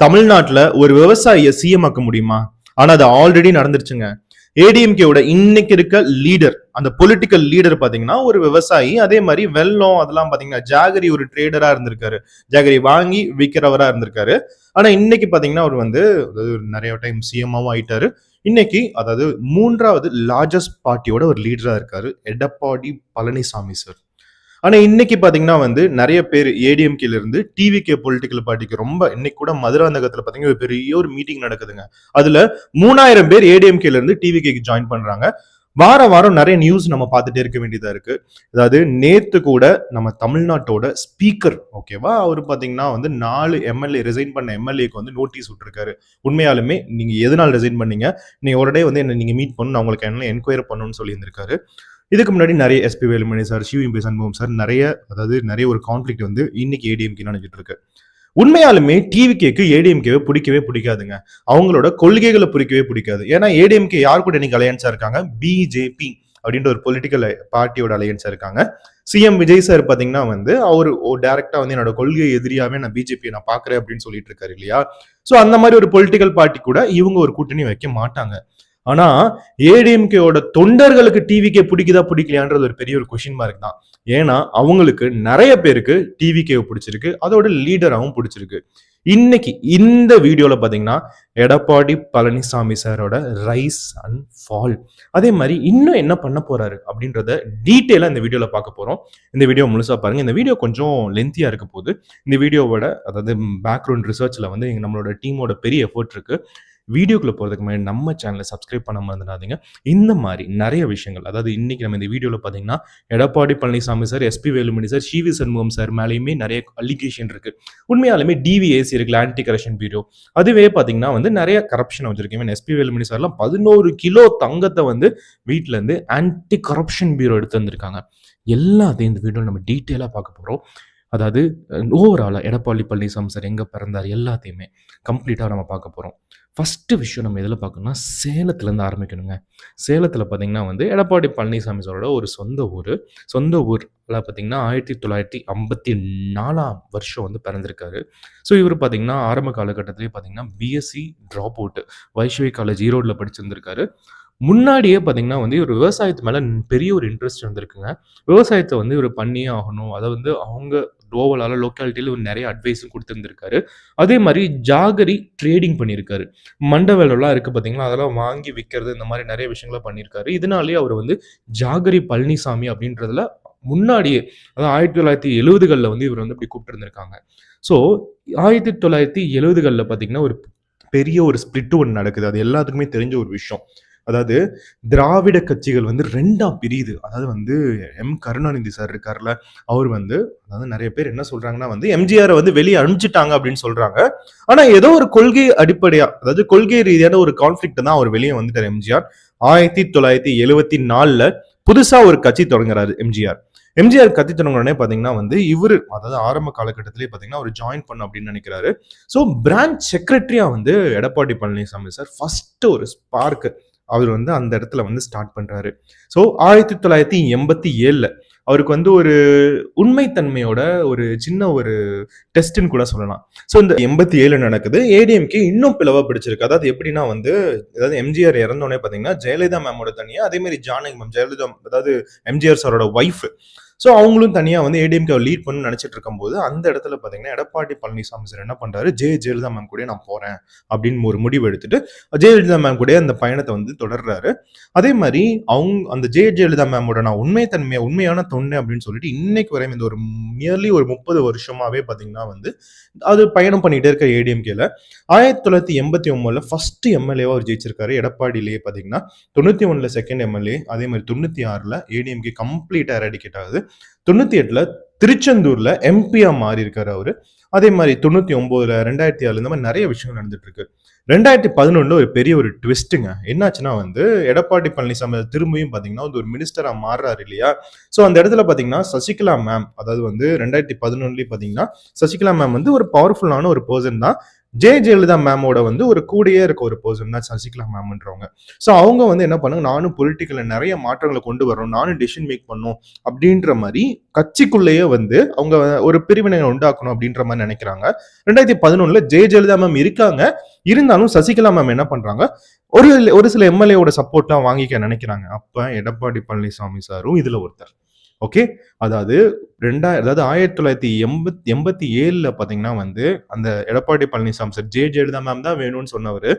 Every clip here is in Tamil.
தமிழ்நாட்டுல ஒரு விவசாயிய சிஎம் ஆக்க முடியுமா? ஆனா அது ஆல்ரெடி நடந்துருச்சுங்க. ஏடிஎம்கேவோட இன்னைக்கு இருக்க லீடர், அந்த பொலிட்டிக்கல் லீடர் பாத்தீங்கன்னா ஒரு விவசாயி. அதே மாதிரி வெள்ளம் அதெல்லாம் பாத்தீங்கன்னா ஜாகரி ஒரு ட்ரேடரா இருந்திருக்காரு. ஜாகரி வாங்கி விற்கிறவரா இருந்திருக்காரு. ஆனா இன்னைக்கு பாத்தீங்கன்னா அவர் வந்து நிறைய டைம் சிஎம்மாவும் ஆயிட்டாரு. இன்னைக்கு அதாவது மூன்றாவது லார்ஜஸ்ட் பார்ட்டியோட ஒரு லீடரா இருக்காரு எடப்பாடி பழனிசாமி சார். ஆனா இன்னைக்கு பாத்தீங்கன்னா வந்து நிறைய பேர் ஏடிஎம்கேல இருந்து டிவிகே பொலிட்டிக்கல் பார்ட்டிக்கு ரொம்ப இன்னைக்கு கூட மதுராந்தகத்துல பாத்தீங்கன்னா ஒரு பெரிய ஒரு மீட்டிங் நடக்குதுங்க. அதுல 3000 பேர் ஏடிஎம்கேல இருந்து டிவிகேக்கு ஜாயின் பண்றாங்க. வாரம் வாரம் நிறைய நியூஸ் நம்ம பார்த்துட்டே இருக்க வேண்டியதா இருக்கு. அதாவது நேத்து கூட நம்ம தமிழ்நாட்டோட ஸ்பீக்கர் ஓகேவா அவர் பாத்தீங்கன்னா வந்து 4 எம்எல்ஏ ரிசைன் பண்ண எம்எல்ஏக்கு வந்து நோட்டீஸ் விட்டுருக்காரு. உண்மையாலுமே நீங்க எதனால ரிசைன் பண்ணீங்க, நீங்க ஒரு டே வந்து என்ன நீங்க மீட் பண்ணணும், அவங்களுக்கு என்ன என்கொயரி பண்ணணும்னு சொல்லி இருந்திருக்காரு. இதுக்கு முன்னாடி நிறைய SP Velumani sir, CV Shanmugam sir நிறைய ஒரு கான்ஃபிளிக்ட் வந்து இன்னைக்கு ஏடிஎம்கே நடந்துட்டு இருக்கு. உண்மையாலுமே டிவிகேக்கு ஏடிஎம்கேவை பிடிக்கவே பிடிக்காதுங்க. அவங்களோட கொள்கைகளை பிடிக்கவே பிடிக்காது. ஏன்னா ஏடிஎம்கே யார் கூட இன்னைக்கு அலையன்ஸா இருக்காங்க? பிஜேபி அப்படின்ற ஒரு பொலிட்டிக்கல் பார்ட்டியோட அலையன்ஸா இருக்காங்க. சிஎம் விஜய் சார் பாத்தீங்கன்னா வந்து அவரு டைரக்டா வந்து என்னோட கொள்கை எதிரியாவே நான் பிஜேபி நான் பாக்குறேன் அப்படின்னு சொல்லிட்டு இருக்காரு இல்லையா? சோ அந்த மாதிரி ஒரு பொலிட்டிக்கல் பார்ட்டி கூட இவங்க ஒரு கூட்டணி வைக்க மாட்டாங்க. ஆனா ஏடிஎம்கேவோட தொண்டர்களுக்கு டிவிகே பிடிக்குதா பிடிக்கலையான்றது ஒரு பெரிய ஒரு கொஸ்டின் மார்க் தான். ஏன்னா அவங்களுக்கு நிறைய பேருக்கு டிவிகே பிடிச்சிருக்கு, அதோட லீடராகவும் பிடிச்சிருக்கு. இன்னைக்கு இந்த வீடியோல பாத்தீங்கன்னா எடப்பாடி பழனிசாமி சாரோட ரைஸ் அண்ட் ஃபால், அதே மாதிரி இன்னும் என்ன பண்ண போறாரு அப்படின்றத டீட்டெயிலா இந்த வீடியோல பார்க்க போறோம். இந்த வீடியோ முழுசா பாருங்க. இந்த வீடியோ கொஞ்சம் லென்த்தியா இருக்க போது. இந்த வீடியோவோட அதாவது பேக்ரவுண்ட் ரிசர்ச்ல வந்து நம்மளோட டீமோட பெரிய எஃபர்ட் இருக்கு. வீடியோக்குள்ள போறதுக்கு முன்னாடி நம்ம சேனலை சப்ஸ்கிரைப் பண்ண மறந்துடாதீங்க. இந்த மாதிரி நிறைய விஷயங்கள், அதாவது இன்னைக்கு நம்ம இந்த வீடியோல பாத்தீங்கன்னா Edappadi Palaniswami sir, SP Velumani sir, CV Shanmugam sir மேலேயுமே நிறைய அலிகேஷன் இருக்கு. உண்மையாலுமே டிவிஏசி இருக்குல்ல, ஆன்டி கரப்ஷன் பியூரோ, அதுவே பாத்தீங்கன்னா வந்து நிறைய கரப்ஷன் வச்சிருக்கு. எஸ்பி வேலுமணி சார்லாம் 11 கிலோ தங்கத்தை வந்து வீட்டுல இருந்து ஆன்டி கரப்ஷன் பியூரோ எடுத்து வந்திருக்காங்க. எல்லாத்தையும் இந்த வீடியோ நம்ம டீட்டெயிலா பார்க்க போறோம். அதாவது ஓவராலா எடப்பாடி பழனிசாமி சார் எங்க பிறந்தார் எல்லாத்தையுமே கம்ப்ளீட்டா நம்ம பார்க்க போறோம். ஃபர்ஸ்ட் விஷயம் நம்ம எதில் பார்க்கணும்னா சேலத்துலேருந்து ஆரம்பிக்கணுங்க. சேலத்தில் பார்த்தீங்கன்னா வந்து எடப்பாடி பழனிசாமி சாரோட ஒரு சொந்த ஊரில் பார்த்தீங்கன்னா 1954 வருஷம் வந்து பிறந்திருக்காரு. ஸோ இவர் பார்த்தீங்கன்னா ஆரம்ப காலகட்டத்திலே பார்த்தீங்கன்னா பிஎஸ்சி ட்ராப் அவுட் வைஷ்வி காலேஜ் ஈரோடில் படிச்சிருந்திருக்காரு. முன்னாடியே பார்த்தீங்கன்னா வந்து இவர் விவசாயத்து மேலே பெரிய ஒரு இன்ட்ரெஸ்ட் இருந்திருக்குங்க. விவசாயத்தை வந்து இவர் பண்ணியே ஆகணும், அதை வந்து அவங்க ஓவரால லோக்காலிட்டியில் இவர் நிறைய அட்வைஸும் கொடுத்துருந்துருக்காரு. அதே மாதிரி ஜாகரி ட்ரேடிங் பண்ணியிருக்காரு. மண்டவேலெல்லாம் இருக்குது பார்த்தீங்களா, அதெல்லாம் வாங்கி விற்கிறது, இந்த மாதிரி நிறைய விஷயங்களை பண்ணியிருக்காரு. இதனாலேயே அவர் வந்து ஜாகரி பழனிசாமி அப்படின்றதுல முன்னாடியே அதாவது 1970களில் வந்து இவர் வந்து இப்படி கூப்பிட்டு. ஸோ 1970களில் பார்த்தீங்கன்னா ஒரு பெரிய ஒரு ஸ்பிளிட் ஒன்று நடக்குது. அது எல்லாத்துக்குமே தெரிஞ்ச ஒரு விஷயம். அதாவது திராவிட கட்சிகள் வந்து 2ஆ பிரியுது. அதாவது வந்து கருணாநிதி சார் இருக்கார்ல, அவர் வந்து அதாவது நிறைய பேர் என்ன சொல்றாங்கன்னா வந்து எம்ஜிஆரை வந்து வெளியே அனுப்பிச்சிட்டாங்க அப்படின்னு சொல்றாங்க. ஆனா ஏதோ ஒரு கொள்கை அடிப்படையா, அதாவது கொள்கை ரீதியான ஒரு கான்ஃபிளிக்ட் தான் அவர் வெளியே வந்துட்டார் எம்ஜிஆர். 1974ல புதுசா ஒரு கட்சி தொடங்குறாரு எம்ஜிஆர் கட்சி தொடங்குறனே பாத்தீங்கன்னா வந்து இவரு அதாவது ஆரம்ப காலகட்டத்திலே பாத்தீங்கன்னா அவர் ஜாயின் பண்ண அப்படின்னு நினைக்கிறாரு. ஸோ பிரான்ச் செக்ரட்டரியா வந்து எடப்பாடி பழனிசாமி சார் ஃபர்ஸ்ட் ஒரு ஸ்பார்க் அவர் வந்து அந்த இடத்துல வந்து ஸ்டார்ட் பண்றாரு. ஸோ 1987ல அவருக்கு வந்து ஒரு உண்மைத்தன்மையோட ஒரு சின்ன ஒரு டெஸ்ட்னு கூட சொல்லலாம். ஸோ இந்த 87 நடக்குது. ஏடிஎம்கே இன்னும் பிளவா பிடிச்சிருக்கு. அதாவது எப்படின்னா வந்து அதாவது எம்ஜிஆர் இறந்தோடனே பாத்தீங்கன்னா ஜெயலலிதா மேமோட தனியா, அதே மாதிரி ஜானகி மேம், ஜெயலலிதா அதாவது எம்ஜிஆர் சாரோட ஒய்ஃப், ஸோ அவங்களும் தனியாக வந்து ஏடிஎம்கே லீட் பண்ணு நினைச்சிட்டு இருக்கும்போது அந்த இடத்துல பார்த்தீங்கன்னா எடப்பாடி பழனிசாமி சார் என்ன பண்றாரு, ஜெயலலிதா மேம் கூட நான் போறேன் அப்படின்னு ஒரு முடிவு எடுத்துட்டு ஜெயலலிதா மேம் கூட அந்த பயணத்தை வந்து தொடர்றாரு. அதே மாதிரி அவங்க அந்த ஜெயலலிதா மேமோட நான் உண்மையான தொண்டை அப்படின்னு சொல்லிட்டு இன்னைக்கு வரையும் இந்த ஒரு நியர்லி ஒரு 30 வருஷமாவே பார்த்தீங்கன்னா வந்து அது பயணம் பண்ணிட்டே இருக்க ஏடிஎம்கேல 1989ல ஃபர்ஸ்ட் எம்எல்ஏவா அவர் ஜெயிச்சிருக்காரு. எடப்பாடியிலேயே பார்த்தீங்கன்னா 91ல செகண்ட் எம்எல்ஏ, அதே மாதிரி 96ல ஏடிஎம்கே கம்ப்ளீட்டா எராடிகேட் ஆகுது. 98ல திருச்செந்தூர்ல எம்பியா மாறி இருக்காரு அவரு. அதே மாதிரி 99ல 2006 இந்த மாதிரி நிறைய விஷயங்கள் நடந்துட்டு இருக்கு. 2011 ஒரு பெரிய ஒரு ட்விஸ்ட்டுங்க. என்னாச்சுன்னா வந்து எடப்பாடி பழனிசாமி திரும்பியும் பாத்தீங்கன்னா ஒரு மினிஸ்டரா மாறுறாரு இல்லையா? ஸோ அந்த இடத்துல பாத்தீங்கன்னா சசிகலா மேம், அதாவது வந்து 2011 பாத்தீங்கன்னா சசிகலா மேம் வந்து ஒரு பவர்ஃபுல்லான ஒரு பர்சன் தான். ஜெயலலிதா மேமோட வந்து ஒரு கூடயே இருக்க ஒரு பர்சன் தான் சசிகலா மேம்ன்றவங்க. ஸோ அவங்க வந்து என்ன பண்ணாங்க, நானும் பொலிட்டிக்கல்ல நிறைய மாற்றங்களை கொண்டு வரணும், நானும் டெசிஷன் மேக் பண்ணணும் அப்படின்ற மாதிரி கட்சிக்குள்ளேயே வந்து அவங்க ஒரு பிரிவினை உண்டாக்கணும் அப்படின்ற மாதிரி நினைக்கிறாங்க. 2011 ஜெயலலிதா மேம் இருக்காங்க, இருந்தாலும் சசிகலா மேம் என்ன பண்றாங்க, ஒரு ஒரு சில எம்எல்ஏவோட சப்போர்ட்லாம் வாங்கிக்க நினைக்கிறாங்க. அப்ப எடப்பாடி பழனிசாமி சாரும் இதுல ஒருத்தர். ஓகே, அதாவது 1987 பாத்தீங்கன்னா வந்து அந்த எடப்பாடி பழனிசாமி சார் ஜெயலலிதா மேம் தான் வேணும்னு சொன்னவர்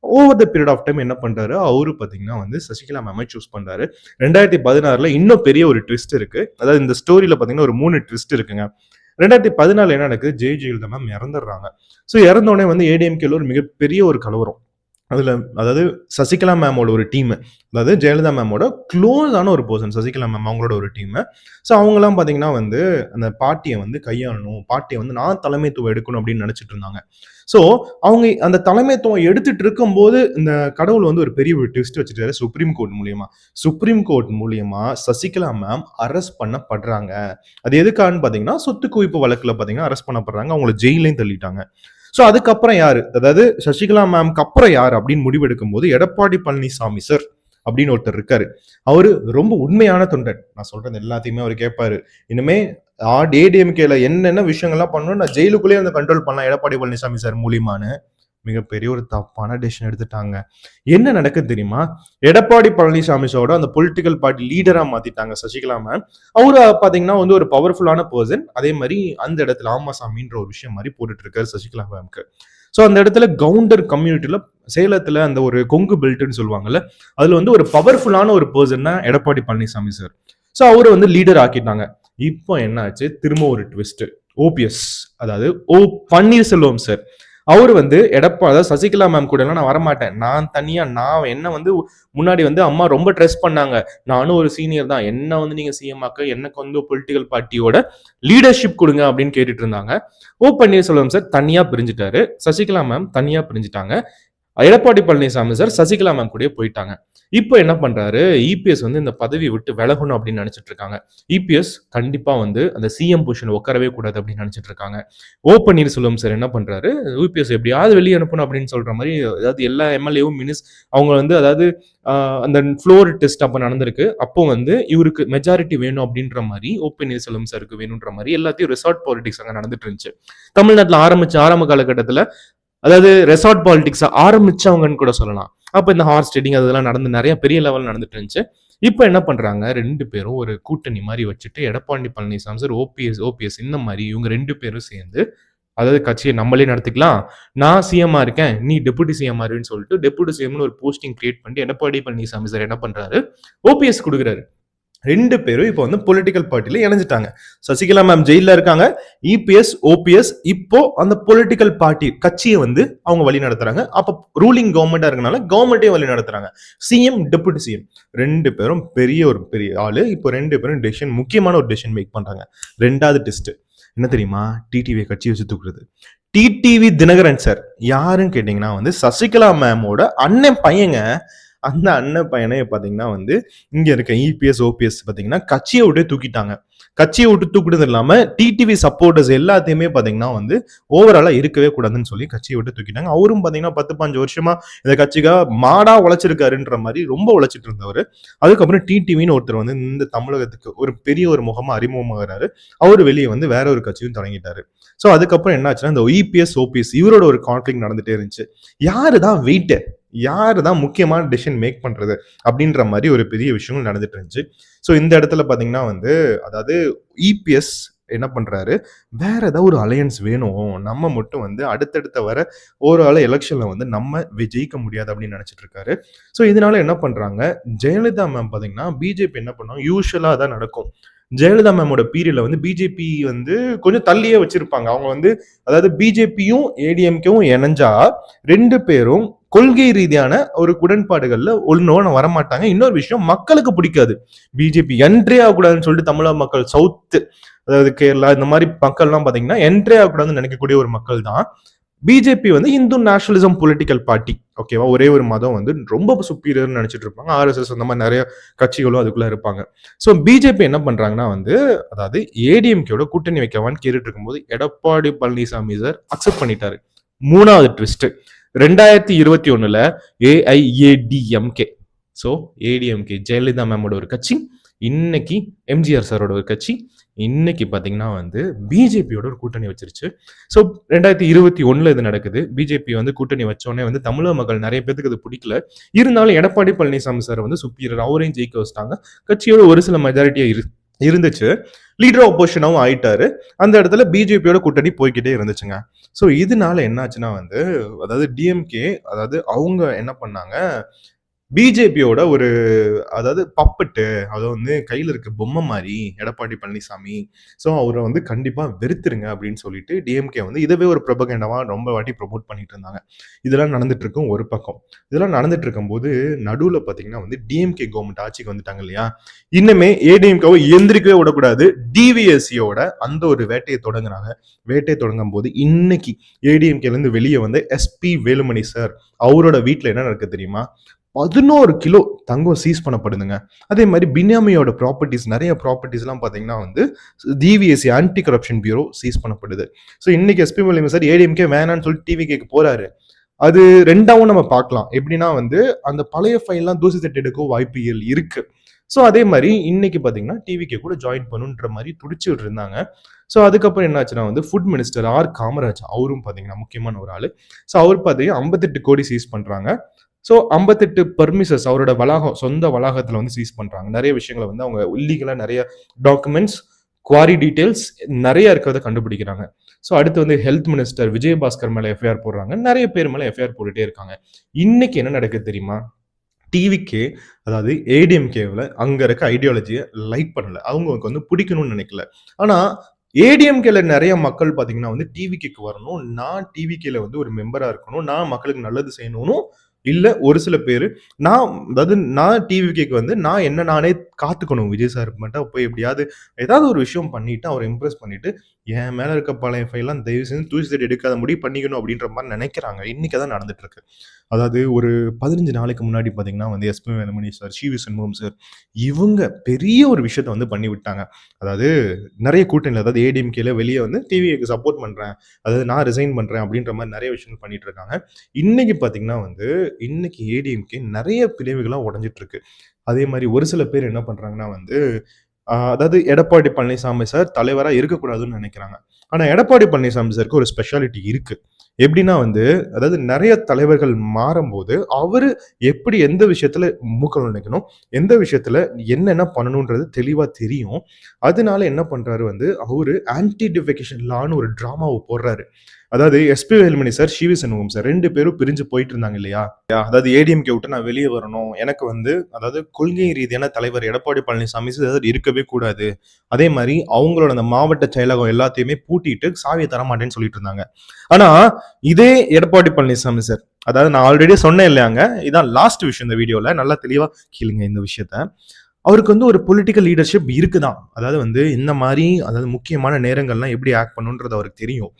over the period of time என்ன பண்றாரு, அவரு பாத்தீங்கன்னா வந்து சசிகலா மேமை சூஸ் பண்றாரு. 2016 இன்னும் பெரிய ஒரு ட்விஸ்ட் இருக்கு. அதாவது இந்த ஸ்டோரியில பாத்தீங்கன்னா ஒரு 3 ட்விஸ்ட் இருக்குங்க. 2014 என்ன நடக்குது, ஜெயலலிதா மேம் இறந்துடுறாங்க. ஸோ இறந்தோடனே வந்து ஏடிஎம்கேல ஒரு மிகப்பெரிய ஒரு கலவரம். அதுல அதாவது சசிகலா மேமோட ஒரு டீம், அதாவது ஜெயலலிதா மேமோட க்ளோஸான ஒரு பர்சன் சசிகலா மேம், அவங்களோட ஒரு டீம். ஸோ அவங்கலாம் பார்த்தீங்கன்னா வந்து அந்த பார்ட்டியை வந்து கையாளணும், பார்ட்டியை வந்து நான் தலைமைத்துவம் எடுக்கணும் அப்படின்னு நினைச்சிட்டு இருந்தாங்க. ஸோ அவங்க அந்த தலைமைத்துவம் எடுத்துட்டு இருக்கும்போது இந்த கடவுள் வந்து ஒரு பெரிய ஒரு ட்விஸ்ட் வச்சுட்டாரு சுப்ரீம் கோர்ட் மூலியமா சசிகலா மேம் அரெஸ்ட் பண்ணப்படுறாங்க. அது எதுக்கான்னு பார்த்தீங்கன்னா சொத்து குவிப்பு வழக்குல பார்த்தீங்கன்னா அரெஸ்ட் பண்ணப்படுறாங்க, அவங்களை ஜெயிலையும் தள்ளிட்டாங்க. ஸோ அதுக்கப்புறம் யாரு, அதாவது சசிகலா மேம்க்கு அப்புறம் யாரு அப்படின்னு முடிவெடுக்கும் போது எடப்பாடி பழனிசாமி சார் அப்படின்னு ஒருத்தர் இருக்காரு. அவரு ரொம்ப உண்மையான தொண்டன். நான் சொல்றது எல்லாத்தையுமே அவர் கேட்பாரு. இனிமே ஏடிஎம்கேல என்னென்ன விஷயங்கள்லாம் பண்ணணும், நான் ஜெயிலுக்குள்ளேயே வந்து கண்ட்ரோல் பண்ணலாம் எடப்பாடி பழனிசாமி சார் மூலியமானு மிகப்பெரிய ஒரு தப்பான டெசிஷன் எடுத்துட்டாங்க. என்ன நடக்குது தெரியுமா, எடப்பாடி பழனிசாமியோட அந்த பொலிட்டிக்கல் பார்ட்டி லீடரா மாத்திட்டாங்க சசிகலா மேம். அவரு பாத்தீங்கன்னா வந்து ஒரு பவர்ஃபுல்லான பர்சன். அதே மாதிரி அந்த இடத்துல ஆமாசாமின்ற ஒரு விஷயம் மாதிரி போட்டுட்டு இருக்காரு சசிகலா மேம்க்கு. ஸோ அந்த இடத்துல கவுண்டர் கம்யூனிட்டியில சேலத்துல அந்த ஒரு கொங்கு பெல்ட்னு சொல்லுவாங்கல்ல, அதுல வந்து ஒரு பவர்ஃபுல்லான ஒரு பர்சன் தான் எடப்பாடி பழனிசாமி சார். ஸோ அவரை வந்து லீடர் ஆக்கிட்டாங்க. இப்போ என்ன ஆச்சு, திரும்ப ஒரு ட்விஸ்ட். ஓபிஎஸ், அதாவது பன்னீர்செல்வம் சார், அவரு வந்து அதாவது சசிகலா மேம் கூட எல்லாம் நான் வரமாட்டேன், நான் தனியா, நான் என்ன வந்து முன்னாடி வந்து அம்மா ரொம்ப ட்ரெஸ் பண்ணாங்க, நானும் ஒரு சீனியர் தான், என்ன வந்து நீங்க சிஎம் ஆக்க, எனக்கு வந்து பொலிட்டிக்கல் பார்ட்டியோட லீடர்ஷிப் கொடுங்க அப்படின்னு கேட்டுட்டு இருந்தாங்க. பன்னீர்செல்வம் சார் தனியா பிரிஞ்சுட்டாரு, சசிகலா மேம் தனியா பிரிஞ்சுட்டாங்க. எடப்பாடி பழனிசாமி சார் சசிகலா மேம் கூட போயிட்டாங்க. இப்போ என்ன பண்றாரு, இபிஎஸ் வந்து இந்த பதவி விட்டு விலகணும் அப்படின்னு நினைச்சிட்டு இருக்காங்க. இபிஎஸ் கண்டிப்பா வந்து அந்த சிஎம் பொசிஷன் உட்காரவே கூடாது அப்படின்னு நினைச்சிட்டு இருக்காங்க. பன்னீர்செல்வம் சார் என்ன பண்றாரு, யூபிஎஸ் எப்படியாவது வெளியே அனுப்பணும் அப்படின்னு சொல்ற மாதிரி, அதாவது எல்லா எம்எல்ஏவும் அவங்க வந்து அதாவது அந்த ஃப்ளோர் டெஸ்ட் அப்ப நடந்திருக்கு. அப்போ வந்து இவருக்கு மெஜாரிட்டி வேணும் அப்படின்ற மாதிரி பன்னீர்செல்வம் சாருக்கு வேணுன்ற மாதிரி எல்லாத்தையும் ரிசார்ட் பாலிடிக்ஸ் அங்க நடந்துட்டு இருந்துச்சு. தமிழ்நாட்டில் ஆரம்ப காலகட்டத்தில், அதாவது ரெசார்ட் பாலிடிக்ஸ் ஆரம்பிச்சவங்கன்னு கூட சொல்லலாம். அப்ப இந்த ஹார்ஸ் ட்ரேடிங் அதெல்லாம் நடந்து நிறைய பெரிய லெவல் நடந்துட்டு இருந்துச்சு. இப்ப என்ன பண்றாங்க, 2 பேரும் ஒரு கூட்டணி மாதிரி வச்சுட்டு எடப்பாடி பழனிசாமி சார், ஓபிஎஸ் இந்த மாதிரி இவங்க 2 பேரும் சேர்ந்து, அதாவது கட்சியை நம்மளே நடத்திக்கலாம், நான் சிஎம்மா இருக்கேன், நீ டெபுட்டி சிஎம் இருன்னு சொல்லிட்டு டெபுட்டி சிஎம்னு ஒரு போஸ்டிங் கிரியேட் பண்ணி எடப்பாடி பழனிசாமி சார் என்ன பண்றாரு, ஓபிஎஸ் கொடுக்குறாரு. 2 பேரும் இப்போ வந்து பொலிட்டிக்கல் பார்ட்டில இணைஞ்சிட்டாங்க. சசிகலா மேம் ஜெயில இருக்காங்க, இபிஎஸ் ஓபிஎஸ் இப்போ அந்த பொலிட்டிக்கல் பார்ட்டி கட்சியை வந்து அவங்க வழி நடத்துறாங்க. அப்ப ரூலிங் கவர்மெண்டா இருக்கனால கவர்மெண்ட்டையும் வழி நடத்துறாங்க. சிஎம் டெபுட்டி சிஎம் 2 பேரும் பெரிய ஆளு. இப்போ 2 பேரும் முக்கியமான ஒரு டெசிஷன் மேக் பண்றாங்க. 2வது டெஸ்ட் என்ன தெரியுமா, டிடிவி கட்சி வச்சு தூக்குறது. டிடிவி தினகரன் சார் யாருன்னு கேட்டீங்கன்னா வந்து சசிகலா மேமோட அண்ணன் பையங்க. அந்த அண்ணன் பையனே பாத்தீங்கன்னா வந்து இங்க இருக்க இபிஎஸ் ஓபிஎஸ் பாத்தீங்கன்னா கட்சியை விட்டு தூக்கிட்டாங்க. கட்சியை விட்டு தூக்கிட்டது இல்லாம டிடிவி சப்போர்ட்டர்ஸ் எல்லாத்தையுமே பாத்தீங்கன்னா வந்து ஓவராலா இருக்கவே கூடாதுன்னு சொல்லி கட்சியை விட்டு தூக்கிட்டாங்க. அவரும் பாத்தீங்கன்னா 10-15 வருஷமா இந்த கட்சிக்காக மாடா உழைச்சிருக்காருன்ற மாதிரி ரொம்ப உழைச்சிட்டு இருந்தவர். அதுக்கப்புறம் டிடிவின்னு ஒருத்தர் வந்து இந்த தமிழகத்துக்கு ஒரு பெரிய ஒரு முகமா அறிமுகமாகிறாரு. அவரு வெளியே வந்து வேற ஒரு கட்சியும் தொடங்கிட்டாரு. ஸோ அதுக்கப்புறம் என்ன ஆச்சுன்னா, இந்த இபிஎஸ் ஓபிஎஸ் இவரோட ஒரு கான்ஃபிளிக் நடந்துட்டே இருந்துச்சு. யாருதான் வெயிட், யாரு தான் முக்கியமான டெசிஷன் மேக் பண்றது அப்படின்ற மாதிரி ஒரு பெரிய விஷயங்கள் நடந்துட்டு இருந்துச்சு. ஸோ இந்த இடத்துல பாத்தீங்கன்னா வந்து, அதாவது இபிஎஸ் என்ன பண்றாரு, வேற ஏதாவது ஒரு அலையன்ஸ் வேணும், நம்ம மட்டும் வந்து அடுத்தடுத்த வர ஒரு ஆள எலெக்ஷன்ல வந்து நம்ம ஜெயிக்க முடியாது அப்படின்னு நினைச்சிட்டு இருக்காரு. ஸோ இதனால என்ன பண்றாங்க, ஜெயலலிதா மேம் பாத்தீங்கன்னா பிஜேபி என்ன பண்ணுவாங்க, யூஸ்வலா தான் நடக்கும். ஜெயலலிதா மேமோட பீரியட்ல வந்து பிஜேபி வந்து கொஞ்சம் தள்ளியே வச்சிருப்பாங்க. அவங்க வந்து அதாவது பிஜேபியும் ஏடிஎம்கேவும் இணைஞ்சா 2 பேரும் கொள்கை ரீதியான ஒரு உடன்பாடுகள்ல ஒன்னோட வரமாட்டாங்க. இன்னொரு விஷயம், மக்களுக்கு பிடிக்காது, பிஜேபி என்ட்ரே ஆகக்கூடாதுன்னு சொல்லிட்டு தமிழக மக்கள், சவுத் அதாவது கேரளா இந்த மாதிரி மக்கள்லாம் பாத்தீங்கன்னா என்ட்ரே ஆகக்கூடாதுன்னு நினைக்கக்கூடிய ஒரு மக்கள் தான். பிஜேபி வந்து இந்து நேஷனலிசம் பொலிட்டிக்கல் பார்ட்டி, ஓகேவா, ஒரே ஒரு மதம் வந்து ரொம்ப சுப்பீரியர்னு நினைச்சிட்டு இருப்பாங்க. ஆர்எஸ்எஸ் அந்த மாதிரி நிறைய கட்சிகளும் அதுக்குள்ள இருப்பாங்க. ஸோ பிஜேபி என்ன பண்றாங்கன்னா வந்து, அதாவது ஏடிஎம்கேயோட கூட்டணி வைக்கவான்னு கேட்டுட்டு இருக்கும்போது எடப்பாடி பழனிசாமி சார் அக்செப்ட் பண்ணிட்டாரு. மூணாவது twist 2021 AIADMK. So ADMK Jayalalithaa மேமோட ஒரு கட்சி, இன்னைக்கு எம்ஜிஆர் சாரோட ஒரு கட்சி, இன்னைக்கு பார்த்தீங்கன்னா வந்து பிஜேபியோட ஒரு கூட்டணி வச்சிருச்சு. ஸோ 2021 இது நடக்குது. பிஜேபி வந்து கூட்டணி வச்சோடனே வந்து தமிழக மக்கள் நிறைய பேருக்கு இது பிடிக்கல. இருந்தாலும் எடப்பாடி பழனிசாமி சார் வந்து சுப்பீரியர், அவரையும் ஜெயிக்க வச்சிட்டாங்க. கட்சியோட ஒரு சில மெஜாரிட்டியா இருந்துச்சு. லீடர் ஆப்போசிஷனாவும் ஆயிட்டாரு. அந்த இடத்துல பிஜேபியோட கூட்டணி போய்கிட்டே இருந்துச்சுங்க. ஸோ இதனால என்ன ஆச்சுன்னா வந்து, அதாவது டிஎம்கே, அதாவது அவங்க என்ன பண்ணாங்க, பிஜேபியோட ஒரு, அதாவது பப்பட்டு, அது வந்து கையில இருக்க பொம்மை மாதிரி எடப்பாடி பழனிசாமி, ஸோ அவரை வந்து கண்டிப்பா வெறுத்துருங்க அப்படின்னு சொல்லிட்டு டிஎம்கே வந்து இதவே ஒரு ப்ரொபகண்டாவா ரொம்ப வாட்டி ப்ரொமோட் பண்ணிட்டு இருந்தாங்க. இதெல்லாம் நடந்துட்டு இருக்கும் ஒரு பக்கம். இதெல்லாம் நடந்துட்டு இருக்கும்போது நடுவில் பார்த்தீங்கன்னா வந்து டிஎம்கே கவர்மெண்ட் ஆட்சிக்கு வந்துட்டாங்க இல்லையா, இன்னுமே ஏடிஎம்கேவை எந்திரிக்கவே விடக்கூடாது, டிவிஎஸ்சியோட அந்த ஒரு வேட்டையை தொடங்குறாங்க. வேட்டையை தொடங்கும் போது இன்னைக்கு ஏடிஎம்கேல இருந்து வெளியே வந்த எஸ்பி வேலுமணி சார், அவரோட வீட்டில் என்ன நடக்கு தெரியுமா, 11 கிலோ தங்கம் சீஸ் பண்ணப்படுதுங்க. அதே மாதிரி பினாமியோட ப்ராப்பர்ட்டிஸ், நிறைய ப்ராப்பர்ட்டிஸ்லாம் பார்த்தீங்கன்னா வந்து DVAC anti corruption bureau seize பண்ணப்படுது. ஸோ இன்னைக்கு எஸ்பி வேலுமணி சார் ஏடிஎம்கே வேணான்னு சொல்லி டிவிகேக்கு போறாரு. அது ரெண்டாவும் நம்ம பார்க்கலாம். எப்படின்னா வந்து அந்த பழைய ஃபைல்லாம் தூசி தட்டு எடுக்க வாய்ப்புகள் இருக்கு. ஸோ அதே மாதிரி இன்னைக்கு பார்த்தீங்கன்னா டிவிகே கூட ஜாயின் பண்ணுன்ற மாதிரி துடிச்சுட்டு இருந்தாங்க. ஸோ அதுக்கப்புறம் என்ன ஆச்சுன்னா வந்து ஃபுட் மினிஸ்டர் ஆர் காமராஜ், அவரும் பார்த்தீங்கன்னா முக்கியமான ஒரு ஆள். ஸோ அவர் பார்த்தீங்கன்னா 58 கோடி சீஸ் பண்ணுறாங்க. ஸோ 58 பர்மிசஸ் அவரோட வளாகம், சொந்த வளாகத்தில் வந்து சீஸ் பண்ணுறாங்க. நிறைய விஷயங்களை வந்து அவங்க இல்லீகலாக நிறைய டாக்குமெண்ட்ஸ், குவாரி டீட்டெயில்ஸ் நிறைய இருக்கிறத கண்டுபிடிக்கிறாங்க. ஸோ அடுத்து வந்து ஹெல்த் மினிஸ்டர் விஜயபாஸ்கர் மேலே எஃப்ஐஆர் போடுறாங்க. நிறைய பேர் மேலே எஃப்ஐஆர் போட்டுட்டே இருக்காங்க. இன்னைக்கு என்ன நடக்குது தெரியுமா, டிவிக்கே, அதாவது ஏடிஎம்கேவில் அங்கே இருக்க ஐடியாலஜியை லைக் பண்ணல, அவங்களுக்கு வந்து பிடிக்கணும்னு நினைக்கல. ஆனால் ஏடிஎம்கேல நிறைய மக்கள் பார்த்தீங்கன்னா வந்து டிவிகேக்கு வரணும், நான் டிவிகேல வந்து ஒரு மெம்பராக இருக்கணும், நான் மக்களுக்கு நல்லது செய்யணும்னு இல்லை. ஒரு சில பேர் நான் டிவிகேக்கு வந்து நான் என்ன நானே காத்துக்கணும், விஜய் சார் மட்டும் போய் எப்படியாவது ஏதாவது ஒரு விஷயம் பண்ணிட்டு அவரை இம்ப்ரெஸ் பண்ணிட்டு என் மேல இருக்க பழைய ஃபைல்லாம் தயவு செஞ்சு தூசி தட்டி எடுக்காத முடிவு பண்ணிக்கணும் அப்படின்ற மாதிரி நினைக்கிறாங்க. இன்னைக்கு தான் நடந்துட்டு இருக்கு. அதாவது ஒரு 15 நாளைக்கு முன்னாடி பார்த்தீங்கன்னா வந்து SP Velumani sir, CV Shanmugam sir, இவங்க பெரிய ஒரு விஷயத்த வந்து பண்ணி விட்டாங்க. அதாவது நிறைய கூட்டணியில், அதாவது ஏடிஎம்கேல வெளியே வந்து டிவிக்கு சப்போர்ட் பண்றேன், அதாவது நான் ரிசைன் பண்றேன் அப்படின்ற மாதிரி நிறைய விஷயங்கள் பண்ணிட்டு இருக்காங்க. இன்னைக்கு பார்த்தீங்கன்னா வந்து இன்னைக்கு ஏடிஎம்கே நிறைய பிரிவுகளாக உடஞ்சிட்டு இருக்கு. அதே மாதிரி ஒரு சில பேர் என்ன பண்றாங்கன்னா வந்து அதாவது எடப்பாடி பழனிசாமி சார் தலைவரா இருக்கக்கூடாதுன்னு நினைக்கிறாங்க. ஆனா எடப்பாடி பழனிசாமி சாருக்கு ஒரு ஸ்பெஷாலிட்டி இருக்கு. எப்படின்னா வந்து, அதாவது நிறைய தலைவர்கள் மாறும்போது அவரு எப்படி எந்த விஷயத்துல மூக்கல் நினைக்கணும், எந்த விஷயத்துல என்னென்ன பண்ணணும்ன்றது தெளிவா தெரியும். அதனால என்ன பண்றாரு வந்து, அவரு ஆன்டி டிஃபெகேஷன் லான்னு ஒரு டிராமாவை போடுறாரு. அதாவது SP Velumani sir, CV Shanmugam sir 2 பேரும் பிரிஞ்சு போயிட்டு இருந்தாங்க இல்லையா, அதாவது ஏடிஎம்கே விட்டு நான் வெளியே வரணும், எனக்கு வந்து அதாவது கொள்கை ரீதியான தலைவர் எடப்பாடி பழனிசாமி சார் இருக்கவே கூடாது, அதே மாதிரி அவங்களோட அந்த மாவட்ட செயலகம் எல்லாத்தையுமே பூட்டிட்டு சாவியை தரமாட்டேன்னு சொல்லிட்டு இருந்தாங்க. ஆனா இதே எடப்பாடி பழனிசாமி சார், அதாவது நான் ஆல்ரெடி சொன்னேன் இல்லையாங்க, இதான் லாஸ்ட் விஷயம் இந்த வீடியோல, நல்லா தெளிவா கேளுங்க இந்த விஷயத்த. அவருக்கு வந்து ஒரு பொலிட்டிக்கல் லீடர்ஷிப் இருக்குதான். அதாவது வந்து இந்த மாதிரி, அதாவது முக்கியமான நேரங்கள்லாம் எப்படி ஆக்ட் பண்ணுன்றது அவருக்கு தெரியும்.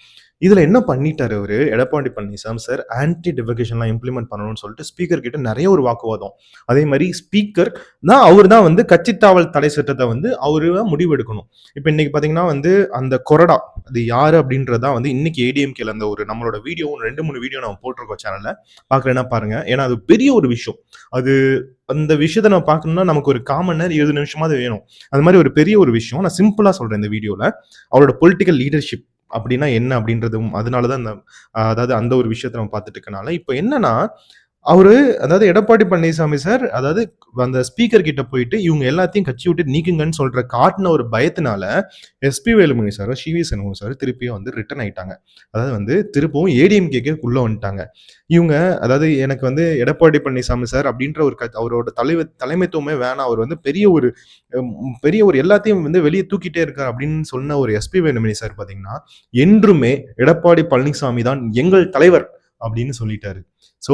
இதுல என்ன பண்ணிட்டாரு அவரு எடப்பாடி பழனிசாமி சார், ஆன்டி டிஃபெகேஷன்லாம் இம்ப்ளிமெண்ட் பண்ணணும்னு சொல்லிட்டு ஸ்பீக்கர் கிட்ட நிறைய ஒரு வாக்குவாதம். அதே மாதிரி ஸ்பீக்கர் தான், அவர் தான் வந்து கட்சித்தாவல் தடை சட்டத்தை வந்து அவரு முடிவு எடுக்கணும். இப்போ இன்னைக்கு பாத்தீங்கன்னா வந்து அந்த கொறடா அது யாரு அப்படின்றதா வந்து இன்னைக்கு ஏடிஎம்கேல அந்த ஒரு நம்மளோட வீடியோ 2-3 வீடியோ நம்ம போட்டிருக்கோம் சேனல்ல, பாக்குறேன்னா பாருங்க. ஏன்னா அது பெரிய ஒரு விஷயம். அது அந்த விஷயத்த நம்ம பார்க்கணும்னா நமக்கு ஒரு 1/4 மணி நேரம் 20 நிமிஷமாவது வேணும். அது மாதிரி ஒரு பெரிய ஒரு விஷயம். நான் சிம்பிளா சொல்றேன் இந்த வீடியோல. அவரோட பொலிட்டிக்கல் லீடர்ஷிப் அப்படின்னா என்ன அப்படின்றதும், அதனாலதான் அந்த அதாவது அந்த ஒரு விஷயத்த நம்ம பார்த்துட்டு இருக்கனால இப்போ என்னன்னா, அவரு, அதாவது எடப்பாடி பழனிசாமி சார், அதாவது அந்த ஸ்பீக்கர் கிட்ட போயிட்டு இவங்க எல்லாத்தையும் கட்சி விட்டு நீக்குங்கன்னு சொல்ற காட்டின ஒரு பயத்தினால SP Velumani sir, CV Shanmugam sir திருப்பியும் வந்து ரிட்டர்ன் ஆயிட்டாங்க. அதாவது வந்து திருப்பவும் ஏடிஎம்கேக்கு உள்ள வந்துட்டாங்க இவங்க. அதாவது எனக்கு வந்து எடப்பாடி பழனிசாமி சார் அப்படின்ற ஒரு அவரோட தலைமைத்துவமே வேணாம், அவர் வந்து பெரிய ஒரு எல்லாத்தையும் வந்து வெளியே தூக்கிட்டே இருக்கார் அப்படின்னு சொன்ன ஒரு எஸ்பி வேலுமணி சார் பாத்தீங்கன்னா, என்றுமே எடப்பாடி பழனிசாமி தான் எங்கள் தலைவர் அப்படின்னு சொல்லிட்டாரு. ஸோ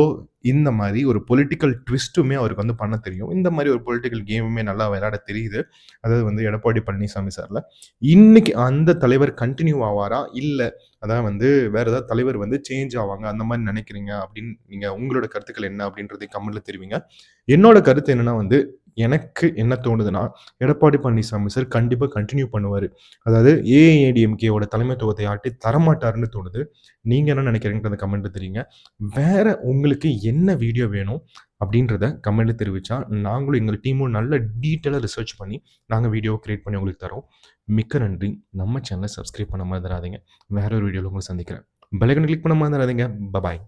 இந்த மாதிரி ஒரு பொலிட்டிக்கல் ட்விஸ்ட்டுமே அவருக்கு வந்து பண்ண தெரியும். இந்த மாதிரி ஒரு பொலிட்டிக்கல் கேமுமே நல்லா விளையாட தெரியுது. அதாவது வந்து எடப்பாடி பழனிசாமி சார்ல இன்னைக்கு அந்த தலைவர் கண்டினியூ ஆவாரா, இல்லை அதான் வந்து வேற ஏதாவது தலைவர் வந்து சேஞ்ச் ஆவாங்க அந்த மாதிரி நினைக்கிறீங்க அப்படின்னு நீங்க உங்களோட கருத்துக்கள் என்ன அப்படின்றதை கமெண்ட்ல தெரிவிங்க. என்னோட கருத்து என்னன்னா வந்து, எனக்கு என்ன தோணுதுன்னா, எடப்பாடி பழனிசாமி சார் கண்டிப்பா கன்டின்யூ பண்ணுவாரு. அதாவது ஏஐஏடிஎம்கேவோட தலைமைத்துவத்தை யார்ட்டயும் தரமாட்டாருன்னு தோணுது. நீங்க என்ன நினைக்கிறீங்கன்றத கமெண்ட்ல தெரிவிங்க. வேற உங்களுக்கு என்ன வீடியோ வேணும் அப்படின்றத கமெண்ட்ல தெரிவிச்சா, நாங்களும் எங்க டீமும் நல்ல டீட்டெயிலா ரிசர்ச் பண்ணி, நாங்க வீடியோ கிரியேட் பண்ணி உங்களுக்கு தரோம். மிக்க நன்றி. நம்ம சேனல சப்ஸ்கிரைப் பண்ண மறந்துறாதீங்க. வேற ஒரு வீடியோல உங்கள சந்திக்கிறேன். பெல் ஐகான கிளிக் பண்ண மறந்துறாதீங்க. பாய்.